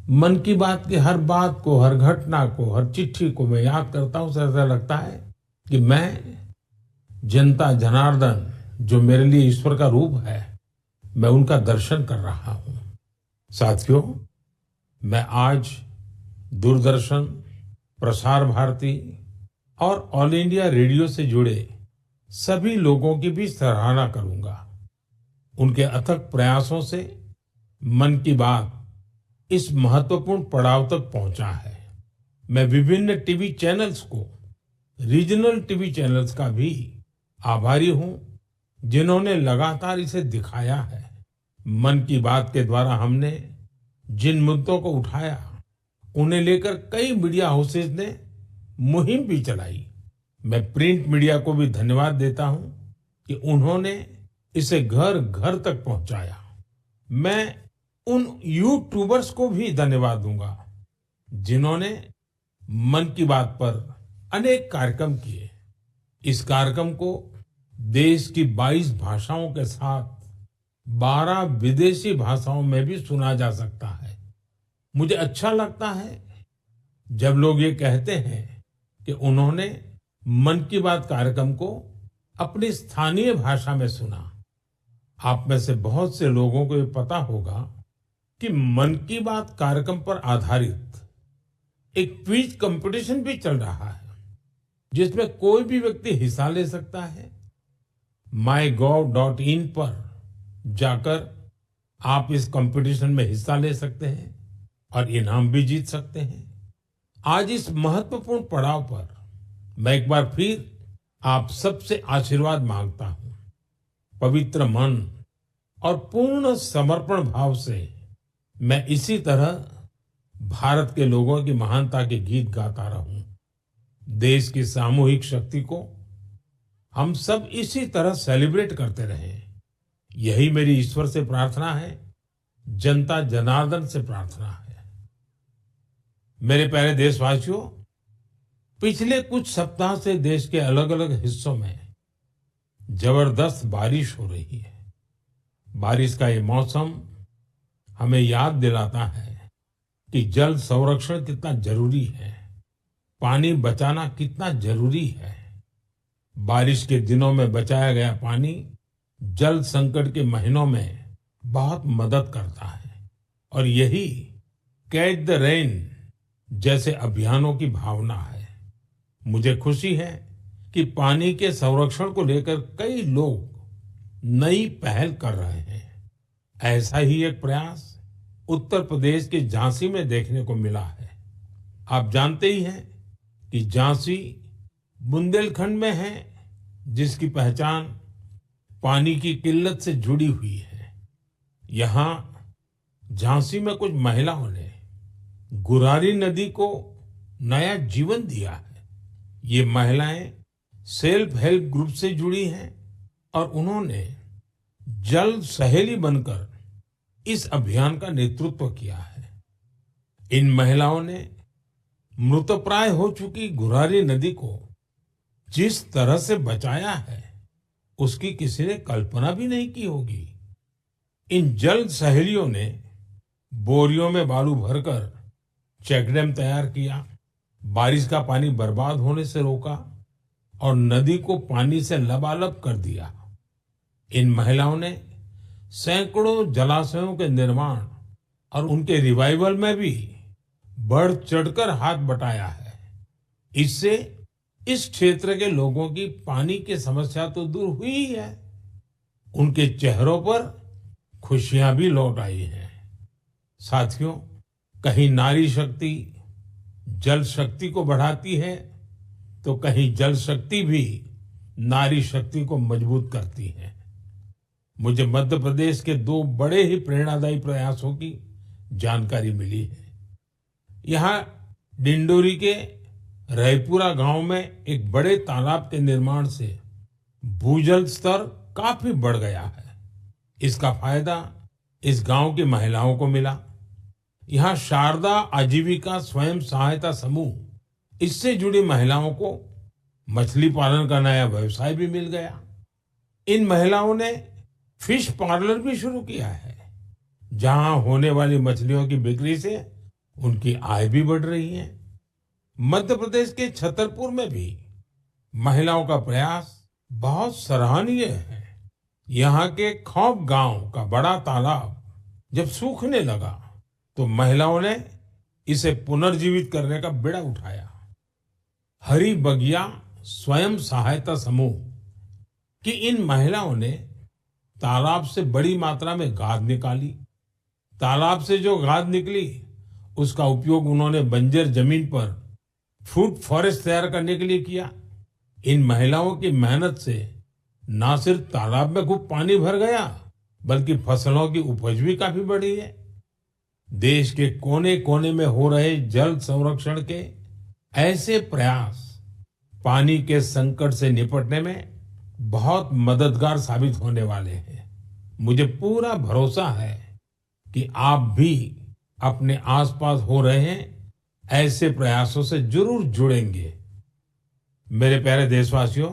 मन की बात की हर बात को, हर घटना को, हर चिट्ठी को मैं याद करता हूँ तो ऐसा लगता है कि मैं जनता जनार्दन, जो मेरे लिए ईश्वर का रूप है, मैं उनका दर्शन कर रहा हूँ। साथियों, मैं आज दूरदर्शन, प्रसार भारती और ऑल इंडिया रेडियो से जुड़े सभी लोगों की भी सराहना करूंगा। उनके अथक प्रयासों से मन की बात इस महत्वपूर्ण पड़ाव तक पहुंचा है। मैं विभिन्न टीवी चैनल्स को, रीजनल टीवी चैनल्स का भी आभारी हूं, जिन्होंने लगातार इसे दिखाया है। मन की बात के द्वारा हमने जिन मुद्दों को उठाया, उन्हें लेकर कई मीडिया हाउसेज ने मुहिम भी चलाई। मैं प्रिंट मीडिया को भी धन्यवाद देता हूं कि उन्होंने इसे घर घर तक पहुंचाया। मैं उन यूट्यूबर्स को भी धन्यवाद दूंगा जिन्होंने मन की बात पर अनेक कार्यक्रम किए। इस कार्यक्रम को देश की 22 भाषाओं के साथ 12 विदेशी भाषाओं में भी सुना जा सकता है। मुझे अच्छा लगता है जब लोग ये कहते हैं कि उन्होंने मन की बात कार्यक्रम को अपनी स्थानीय भाषा में सुना। आप में से बहुत से लोगों को ये पता होगा कि मन की बात कार्यक्रम पर आधारित एक क्विज कंपटीशन भी चल रहा है, जिसमें कोई भी व्यक्ति हिस्सा ले सकता है। mygov.in पर जाकर आप इस कंपटीशन में हिस्सा ले सकते हैं और इनाम भी जीत सकते हैं। आज इस महत्वपूर्ण पड़ाव पर मैं एक बार फिर आप सबसे आशीर्वाद मांगता हूं। पवित्र मन और पूर्ण समर्पण भाव से मैं इसी तरह भारत के लोगों की महानता के गीत गाता रहूं। देश की सामूहिक शक्ति को हम सब इसी तरह सेलिब्रेट करते रहें, यही मेरी ईश्वर से प्रार्थना है, जनता जनार्दन से प्रार्थना है। मेरे प्यारे देशवासियों, पिछले कुछ सप्ताह से देश के अलग अलग हिस्सों में जबरदस्त बारिश हो रही है। बारिश का ये मौसम हमें याद दिलाता है कि जल संरक्षण कितना जरूरी है, पानी बचाना कितना जरूरी है। बारिश के दिनों में बचाया गया पानी जल संकट के महीनों में बहुत मदद करता है और यही कैच द रेन जैसे अभियानों की भावना है। मुझे खुशी है कि पानी के संरक्षण को लेकर कई लोग नई पहल कर रहे हैं। ऐसा ही एक प्रयास उत्तर प्रदेश के झांसी में देखने को मिला है। आप जानते ही हैं कि झांसी बुंदेलखंड में है, जिसकी पहचान पानी की किल्लत से जुड़ी हुई है। यहाँ झांसी में कुछ महिलाओं ने गुरारी नदी को नया जीवन दिया है। ये महिलाएं सेल्फ हेल्प ग्रुप से जुड़ी हैं और उन्होंने जल सहेली बनकर इस अभियान का नेतृत्व किया है। इन महिलाओं ने मृतप्राय हो चुकी गुरारी नदी को जिस तरह से बचाया है, उसकी किसी ने कल्पना भी नहीं की होगी। इन जल सहेलियों ने बोरियों में बालू भरकर चेक डैम तैयार किया, बारिश का पानी बर्बाद होने से रोका और नदी को पानी से लबालब कर दिया। इन महिलाओं ने सैकड़ों जलाशयों के निर्माण और उनके रिवाइवल में भी बढ़ चढ़कर हाथ बटाया है। इससे इस क्षेत्र के लोगों की पानी की समस्या तो दूर हुई ही है, उनके चेहरों पर खुशियां भी लौट आई हैं। साथियों, कहीं नारी शक्ति जल शक्ति को बढ़ाती है तो कहीं जल शक्ति भी नारी शक्ति को मजबूत करती है। मुझे मध्य प्रदेश के 2 बड़े ही प्रेरणादायी प्रयासों की जानकारी मिली है। यहाँ डिंडोरी के रायपुरा गांव में एक बड़े तालाब के निर्माण से भूजल स्तर काफी बढ़ गया है। इसका फायदा इस गांव की महिलाओं को मिला। यहाँ शारदा आजीविका स्वयं सहायता समूह, इससे जुड़ी महिलाओं को मछली पालन का नया व्यवसाय भी मिल गया। इन महिलाओं ने फिश पार्लर भी शुरू किया है, जहां होने वाली मछलियों की बिक्री से उनकी आय भी बढ़ रही है। मध्य प्रदेश के छतरपुर में भी महिलाओं का प्रयास बहुत सराहनीय है। यहाँ के खौब गांव का बड़ा तालाब जब सूखने लगा तो महिलाओं ने इसे पुनर्जीवित करने का बीड़ा उठाया। हरी बगिया स्वयं सहायता समूह की इन महिलाओं ने तालाब से बड़ी मात्रा में गाद निकाली। तालाब से जो गाद निकली उसका उपयोग उन्होंने बंजर जमीन पर फूड फॉरेस्ट तैयार करने के लिए किया। इन महिलाओं की मेहनत से न सिर्फ तालाब में खूब पानी भर गया बल्कि फसलों की उपज भी काफी बढ़ी है। देश के कोने कोने में हो रहे जल संरक्षण के ऐसे प्रयास पानी के संकट से निपटने में बहुत मददगार साबित होने वाले हैं। मुझे पूरा भरोसा है कि आप भी अपने आसपास हो रहे ऐसे प्रयासों से जरूर जुड़ेंगे। मेरे प्यारे देशवासियों,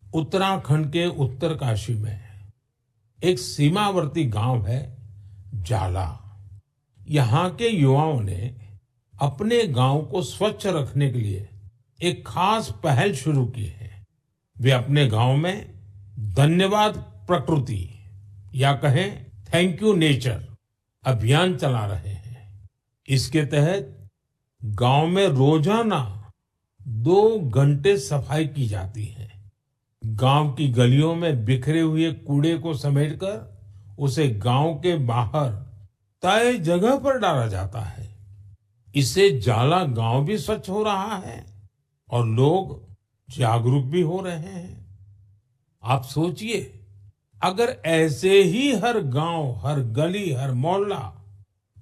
उत्तराखंड के उत्तरकाशी में एक सीमावर्ती गांव है जाला। यहाँ के युवाओं ने अपने गांव को स्वच्छ रखने के लिए एक खास पहल शुरू की है। वे अपने गांव में धन्यवाद प्रकृति या कहें थैंक यू नेचर अभियान चला रहे हैं। इसके तहत गांव में रोजाना 2 घंटे सफाई की जाती है। गांव की गलियों में बिखरे हुए कूड़े को समेटकर उसे गांव के बाहर तय जगह पर डाला जाता है। इससे जाला गांव भी स्वच्छ हो रहा है और लोग जागरूक भी हो रहे हैं। आप सोचिए, अगर ऐसे ही हर गांव, हर गली, हर मोहल्ला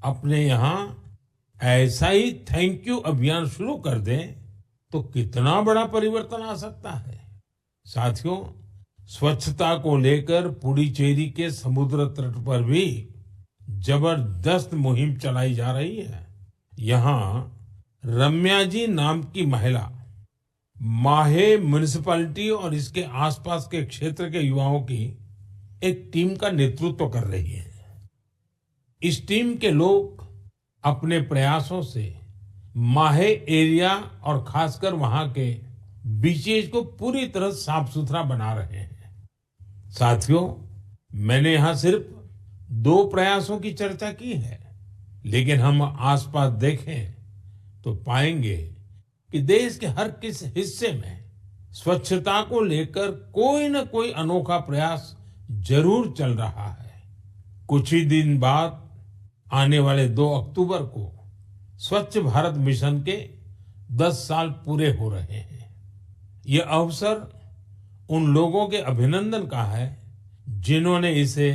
अपने यहाँ ऐसा ही थैंक यू अभियान शुरू कर दें तो कितना बड़ा परिवर्तन आ सकता है। साथियों, स्वच्छता को लेकर पुडुचेरी के समुद्र तट पर भी जबरदस्त मुहिम चलाई जा रही है। यहाँ रम्या जी नाम की महिला माहे म्युनिसिपैलिटी और इसके आसपास के क्षेत्र के युवाओं की एक टीम का नेतृत्व कर रही है। इस टीम के लोग अपने प्रयासों से माहे एरिया और खासकर वहां के बीचेस को पूरी तरह साफ सुथरा बना रहे हैं। साथियों, मैंने यहाँ सिर्फ 2 प्रयासों की चर्चा की है, लेकिन हम आसपास देखें तो पाएंगे कि देश के हर किस हिस्से में स्वच्छता को लेकर कोई न कोई अनोखा प्रयास जरूर चल रहा है। कुछ ही दिन बाद आने वाले 2 अक्टूबर को स्वच्छ भारत मिशन के 10 साल पूरे हो रहे हैं। ये अवसर उन लोगों के अभिनंदन का है जिन्होंने इसे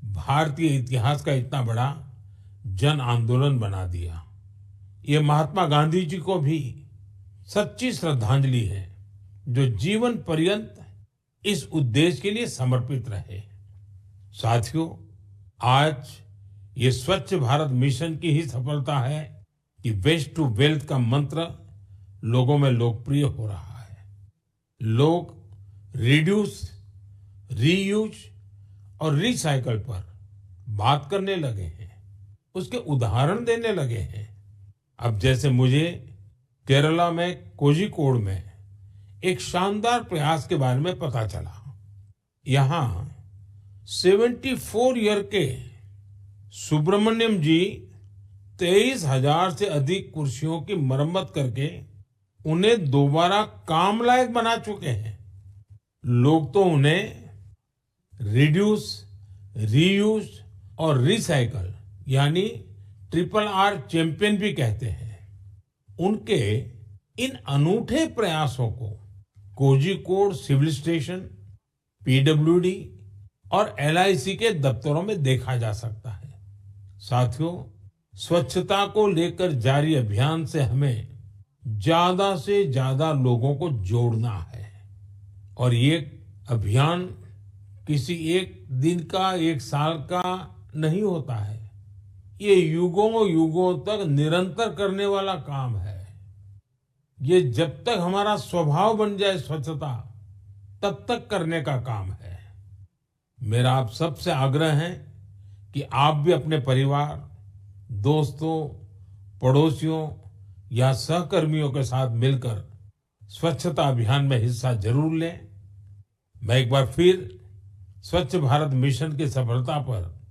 भारतीय इतिहास का इतना बड़ा जन आंदोलन बना दिया। ये महात्मा गांधी जी को भी सच्ची श्रद्धांजलि है, जो जीवन पर्यंत इस उद्देश्य के लिए समर्पित रहे। साथियों, आज ये स्वच्छ भारत मिशन की ही सफलता है कि वेस्ट टू वेल्थ का मंत्र लोगों में लोकप्रिय हो रहा है। लोग रिड्यूस, रीयूज और रिसाइकल पर बात करने लगे हैं, उसके उदाहरण देने लगे हैं। अब जैसे मुझे केरला में कोझिकोड में एक शानदार प्रयास के बारे में पता चला। यहाँ 74 ईयर के सुब्रमण्यम जी 23,000 से अधिक कुर्सियों की मरम्मत करके उन्हें दोबारा काम लायक बना चुके हैं। लोग तो उन्हें रिड्यूस, रीयूज और रिसाइकल यानी RRR चैंपियन भी कहते हैं। उनके इन अनूठे प्रयासों को कोझिकोड सिविल स्टेशन, PWD और LIC के दफ्तरों में देखा जा सकता है। साथियों, स्वच्छता को लेकर जारी अभियान से हमें ज्यादा से ज्यादा लोगों को जोड़ना है और ये अभियान किसी एक दिन का, एक साल का नहीं होता है। ये युगों युगों तक निरंतर करने वाला काम है। ये जब तक हमारा स्वभाव बन जाए स्वच्छता, तब तक करने का काम है। मेरा आप सबसे आग्रह है कि आप भी अपने परिवार, दोस्तों पड़ोसियों या सहकर्मियों के साथ मिलकर स्वच्छता अभियान में हिस्सा जरूर लें। मैं एक बार फिर स्वच्छ भारत मिशन की सफलता पर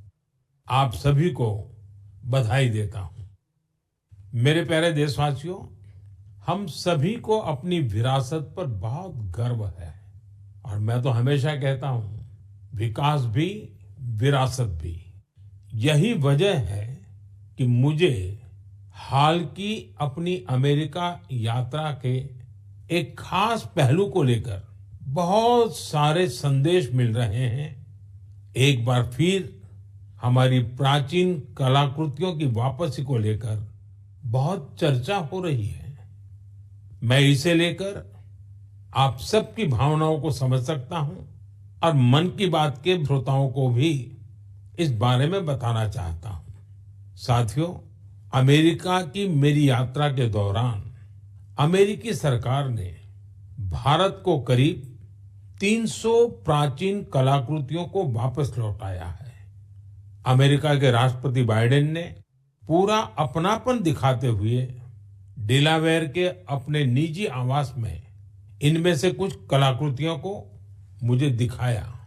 आप सभी को बधाई देता हूं। मेरे प्यारे देशवासियों, हम सभी को अपनी विरासत पर बहुत गर्व है और मैं तो हमेशा कहता हूं, विकास भी विरासत भी। यही वजह है कि मुझे हाल की अपनी अमेरिका यात्रा के एक खास पहलू को लेकर बहुत सारे संदेश मिल रहे हैं। एक बार फिर हमारी प्राचीन कलाकृतियों की वापसी को लेकर बहुत चर्चा हो रही है। मैं इसे लेकर आप सबकी भावनाओं को समझ सकता हूं और मन की बात के श्रोताओं को भी इस बारे में बताना चाहता हूं। साथियों, अमेरिका की मेरी यात्रा के दौरान अमेरिकी सरकार ने भारत को करीब 300 प्राचीन कलाकृतियों को वापस लौटाया है। अमेरिका के राष्ट्रपति बाइडेन ने पूरा अपनापन दिखाते हुए डेलावेयर के अपने निजी आवास में इनमें से कुछ कलाकृतियों को मुझे दिखाया।